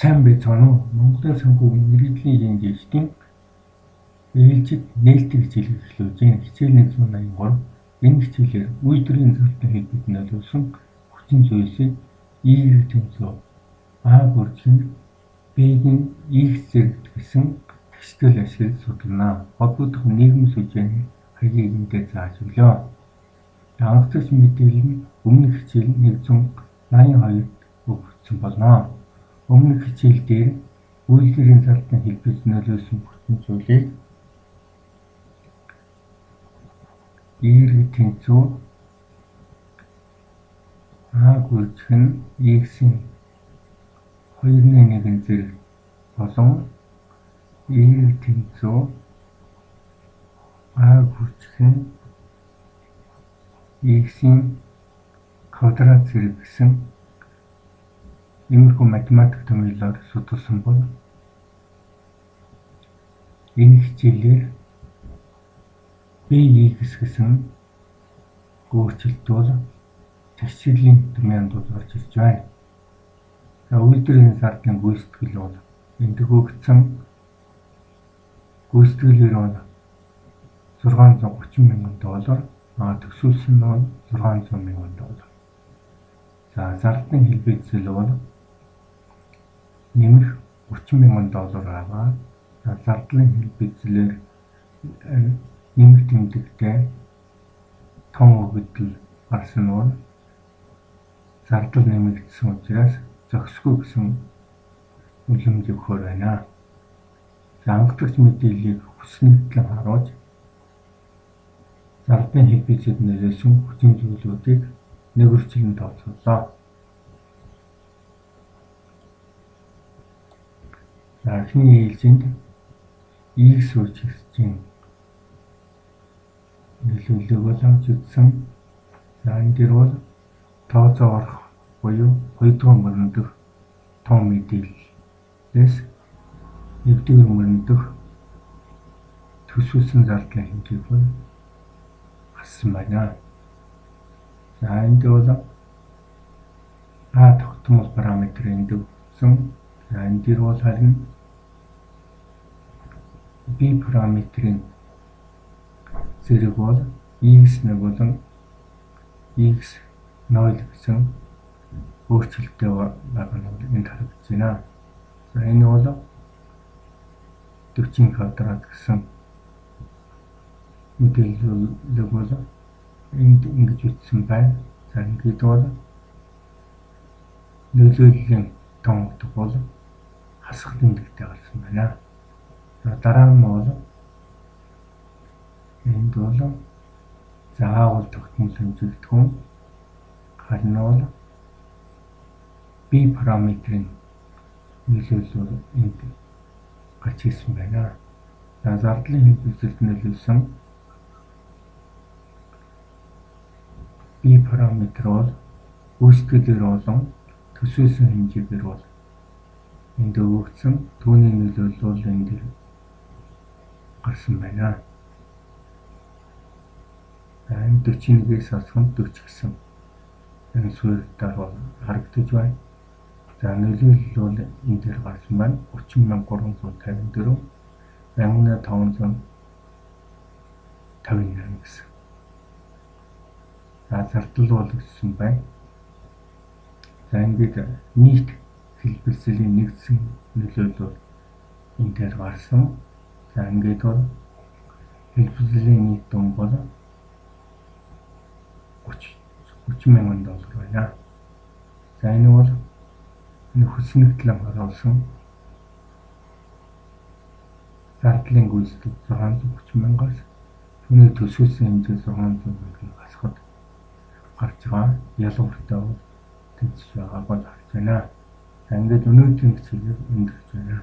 Сайн байцгаана уу? Монголын санхүүгийн мэргэжлийн жинжээчдийн ээлжид нээлттэй хичээлийг эхлүүлж байна. Хичээл 183. Энэ хичээлээр үйлдвэрийн залтын хэлбэрт нөлөөлсөн хүчин зүйлсийг Y тэнцүү А бүржин B-ийн X зэрэгт гэсэн тэгштэл ашиглаж судалнаа. Холбогдох нийгэм сүжээний хаягийг эндээ зааж өглөө. Анхдагч мэдээлэл нь өмнөх хичээл 182-д өгөгдсөн болно. Өмнөх хичээл дээр үйлдвэрийн залтын хэлбэрт нөлөөлсөн хүчин зүйлийг Y тэнцүү А гүйцэх нь X-ийн 2-1 зэрэг болон Y тэнцүү А гүйцэх нь X-ийн квадрат зэрэг гэсэн иймэрхүү математик томьёолоор судалсан бол энэ хичээлээр BX гэсэн өөрчлөлт бол тэгшлийн томьёонд орж ирж байна. Үйлдвэрийн зардын гүйцэтгэл бол энд өгөгдсөн гүйцэтгэлээр бол $630 мянган, төсвөлсөн нь бол $600 мянган. За зардын хэлбэцэл бол нэмэх $30 мянган аваад зардлын хэлбэцлэр нэмэх тэмдэгтээ том өгөгдөл гарсан нь зардал нэмэгдсэн учраас зохисгүй гэсэн үлэмж өгөхөөр байна. Анхдагч мэдээллийг хүснэгтлэн харуулж зардын хэлбэцэд нөлөөлсөн хүчин зүйлүүдийг нэг үржилэн тооцоолоо. Эхний ээлжинд X үйлчилжийн нөлөөллөг болж үзсэн. Энэ дээр бол тооцоо орох буюу 2-р мөрөндөх том мэдээллээс 1-р мөрөндөх төсвөлсөн зардлын хэмжээг бол хассан байна. За энд бол А тогтмол параметр энд өгсөн. За энэ дээр бол харин B параметрийн зэрэг бол X1 болон X0 гэсэн өөрчлөлттэй байгаа нь энд харагдаж байна. За энэ бол 40 квадрат гэсэн мэдээлэл бол энд ингэж бичсэн байна. За ингээд бол нөлөөллийн томогдох бол хасах тэмдэгтээ гарсан байна. За дараа нь бол энд бол заавал тогтмол хэмжигдэхүүн харин бол B параметрийн нөлөөлөл энд гарч ирсэн байна. За зардлын хэлбэцэлд нөлөөлсөн B параметр бол гүйцэтгэлээр болон төсвөлсөн хэмжээгээр бол энд өгөгдсөн. Түүний нөлөөлөл бол энэ дээр гарсан байна. Энэ 41-ээс асуун 40 гэсэн энэ суурьтаар бол харагдаж байна. За нөлөөлөл бол энэ дээр гарсан байна. 30,354, 8,558 гэсэн. За зардал бол өссөн байна. За ингээд нийт хэлбэлцлийн нэгдсэн нөлөөлөл энэ дээр гарсан. За ингээд бол хэлбэлцлийн нийт дунд бол $30 мянган байна. За энэ бол хүснэгтлэн харуулсан зардлын гүйцэтгэл $630 мянгаас түүний төсвөлсөн хэмжээ $600 мянга хасахад гарч байгаа ялгартай бол тэнцэж байгааг бол харж байна. За ингээд өнөөдрийн хичээлийг өндөрлөж байна.